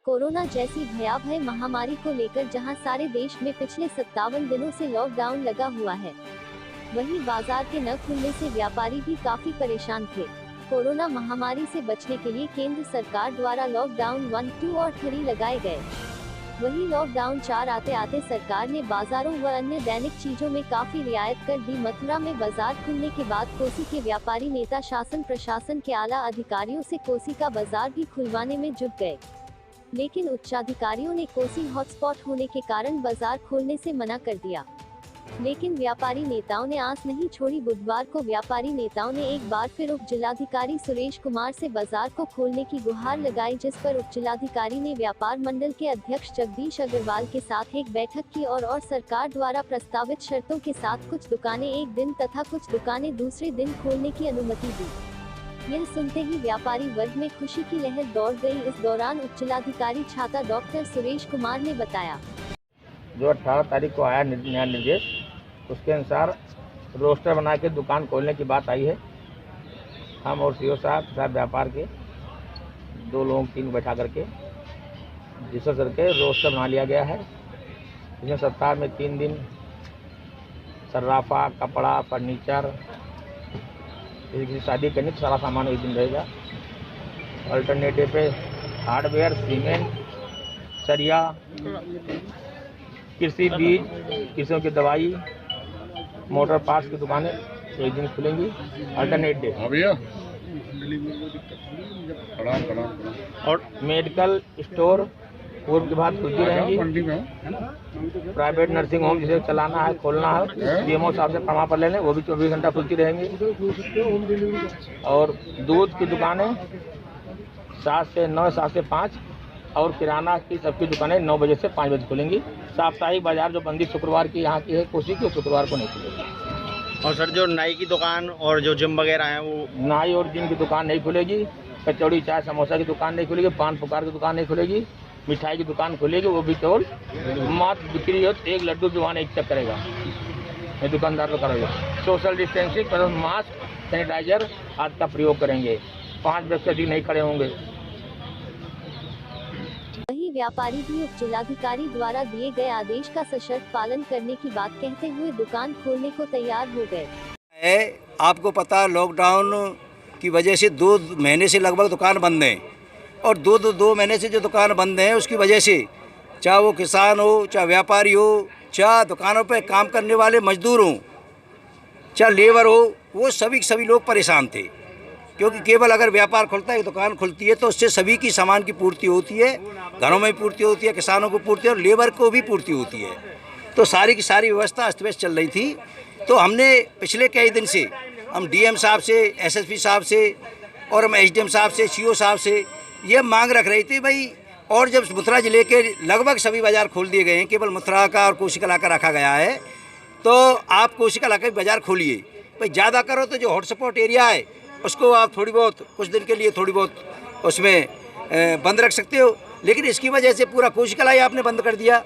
Corona जैसी भयावह महामारी को लेकर जहां सारे देश में पिछले 57 दिनों से लॉकडाउन लगा हुआ है, वहीं बाजार के न खुलने से व्यापारी भी काफी परेशान थे। कोरोना महामारी से बचने के लिए केंद्र सरकार द्वारा लॉकडाउन 1, 2 और 3 लगाए गए। वहीं लॉकडाउन 4 आते आते सरकार ने बाजारों व अन्य दैनिक चीजों में काफी रियायत कर दी। मथुरा में बाजार खुलने के बाद कोसी के व्यापारी नेता शासन प्रशासन के आला अधिकारियों से कोसी का बाजार भी खुलवाने में जुट गए, लेकिन उच्चाधिकारियों ने कोसी हॉटस्पॉट होने के कारण बाजार खोलने से मना कर दिया। लेकिन व्यापारी नेताओं ने आस नहीं छोड़ी। बुधवार को व्यापारी नेताओं ने एक बार फिर उप जिलाधिकारी सुरेश कुमार से बाजार को खोलने की गुहार लगाई, जिस पर उप जिलाधिकारी ने व्यापार मंडल के अध्यक्ष जगदीश अग्रवाल के साथ एक बैठक की और सरकार द्वारा प्रस्तावित शर्तों के साथ कुछ दुकानें एक दिन तथा कुछ दुकानें दूसरे दिन खोलने की अनुमति दी। यह सुनते ही व्यापारी वर्ग में खुशी की लहर दौड़ गई। इस दौरान उप जिलाधिकारी छाता डॉक्टर सुरेश कुमार ने बताया, जो 18 तारीख को आया नया निर्देश, उसके अनुसार रोस्टर बना के दुकान खोलने की बात आई है। हम और सीओ साहब साथ व्यापार के 2 लोगों 3 बैठा करके जिससे करके रोस्टर बना लिया गया है। इसमें सप्ताह में 3 दिन सर्राफा, कपड़ा, फर्नीचर, किसी शादी करनी तो सारा सामान एक दिन रहेगा। अल्टरनेटिव पे हार्डवेयर, सीमेंट, सरिया, कृषि बीज, कृषियों की दवाई, मोटर पार्ट्स की दुकानें एक दिन खुलेंगी। अल्टरनेट डे और मेडिकल स्टोर पूर्व के बाद खुलती रहेंगी। प्राइवेट नर्सिंग होम जिसे चलाना है, खोलना है, डीएमओ साहब से प्रमाण पत्र ले लें, वो भी 24 घंटा खुलती रहेंगी। और दूध की दुकानें 7 से 9, 7 से 5 और किराना की सबकी दुकानें 9 बजे से 5 बजे खुलेंगी। साप्ताहिक बाजार जो बंदी शुक्रवार की यहाँ की है कोसी की, शुक्रवार को नहीं खुलेगी। और सर, जो नाई की दुकान और जो जिम वगैरह है, वो नाई और जिम की दुकान नहीं खुलेगी। कचौड़ी, चाय, समोसा की दुकान नहीं खुलेगी। पान पुकार की दुकान नहीं खुलेगी। मिठाई की दुकान खुलेगी, वो भी केवल मात्र बिक्री हो 1 लड्डू जुबान 1 चेक करेगा, ये दुकानदार को करेगा। सोशल डिस्टेंसिंग, मास्क, सैनिटाइजर आदि का प्रयोग करेंगे। 5 व्यक्ति से अधिक नहीं खड़े होंगे। वहीं व्यापारी भी उप जिलाधिकारी द्वारा दिए गए आदेश का सशर्त पालन करने की बात कहते हुए दुकान खोलने को तैयार हो गए। आपको पता, लॉकडाउन की वजह से 2 महीने से लगभग दुकान बंद है, और 2 महीने से जो दुकान बंद है उसकी वजह से चाहे वो किसान हो, चाहे व्यापारी हो, चाहे दुकानों पे काम करने वाले मजदूर हों, चाहे लेबर हो, वो सभी लोग परेशान थे। क्योंकि केवल अगर व्यापार खुलता है, दुकान खुलती है, तो उससे सभी की सामान की पूर्ति होती है, घरों में पूर्ति होती है, किसानों को पूर्ति और लेबर को भी पूर्ति होती है। तो सारी की सारी व्यवस्था अस्त व्यस्त चल रही थी। तो हमने पिछले कई दिन से हम डीएम साहब से, एसएसपी साहब से और हम एसडीएम साहब से, सीओ साहब से ये मांग रख रही थी भाई। और जब मथुरा जिले के लगभग सभी बाज़ार खोल दिए गए हैं, केवल मथुरा का और कोसी कला का रखा गया है, तो आप कोसी कला का बाज़ार खोलिए भाई। ज़्यादा करो तो जो हॉटस्पॉट एरिया है उसको आप थोड़ी बहुत कुछ दिन के लिए थोड़ी बहुत उसमें बंद रख सकते हो, लेकिन इसकी वजह से पूरा कोसी कला ही आपने बंद कर दिया,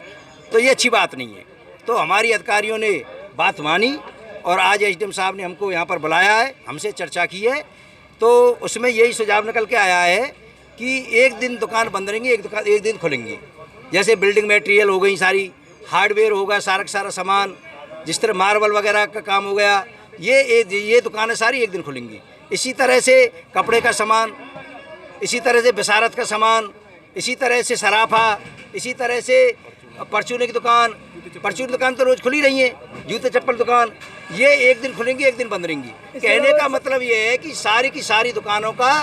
तो ये अच्छी बात नहीं है। तो हमारी अधिकारियों ने बात मानी और आज एसडीएम साहब ने हमको यहाँ पर बुलाया है, हमसे चर्चा की है, तो उसमें यही सुझाव निकल के आया है कि एक दिन दुकान बंद रहेंगी, एक दिन खुलेंगी। जैसे बिल्डिंग मटेरियल हो गई, सारी हार्डवेयर होगा, सारा का सारा सामान, जिस तरह मार्बल वगैरह का काम हो गया, ये दुकानें सारी एक दिन खुलेंगी। इसी तरह से कपड़े का सामान, इसी तरह से बिसारत का सामान, इसी तरह से सराफा, इसी तरह से परचून की दुकान तो रोज़ खुली रही है, जूते चप्पल दुकान, ये एक दिन खुलेंगी, एक दिन बंद रहेंगी। कहने का मतलब ये है कि सारी की सारी दुकानों का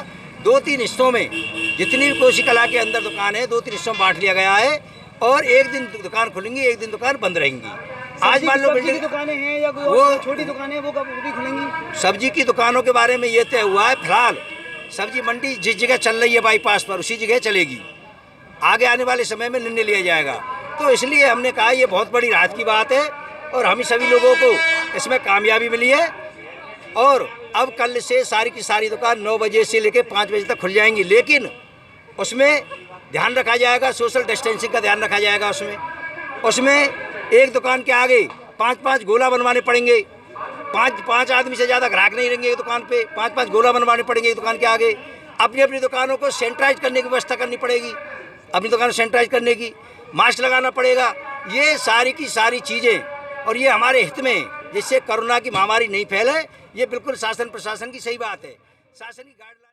2-3 हिस्सों में, जितनी भी कोसी कला के अंदर दुकान है 2-3 हिस्सों में बांट लिया गया है, और एक दिन दुकान खुलेंगी, एक दिन दुकान बंद रहेंगी। आज मान लो बिल्डिंग की दुकानें हैं या वो छोटी दुकानें, वो कब भी खुलेंगी? सब्जी की दुकानों के बारे में ये तय हुआ है, फिलहाल सब्जी मंडी जिस जगह चल रही है बाईपास पर, उसी जगह चलेगी। आगे आने वाले समय में निर्णय लिया जाएगा। तो इसलिए हमने कहा ये बहुत बड़ी राहत की बात है और हम सभी लोगों को इसमें कामयाबी मिली है। और अब कल से सारी की सारी दुकान 9 बजे से लेकर 5 बजे तक खुल जाएंगी, लेकिन उसमें ध्यान रखा जाएगा, सोशल डिस्टेंसिंग का ध्यान रखा जाएगा। उसमें एक दुकान के आगे 5-5 गोला बनवाने पड़ेंगे। 5 आदमी से ज़्यादा ग्राहक नहीं रहेंगे दुकान पे, 5-5 गोला बनवाने पड़ेंगे दुकान के आगे। अपनी अपनी दुकानों को सैनिटाइज करने की व्यवस्था करनी पड़ेगी, अपनी दुकान सैनिटाइज करने की, मास्क लगाना पड़ेगा। ये सारी की सारी चीज़ें और ये हमारे हित में, जिससे कोरोना की महामारी नहीं फैले, ये बिल्कुल शासन प्रशासन की सही बात है। शासन की गाइडलाइन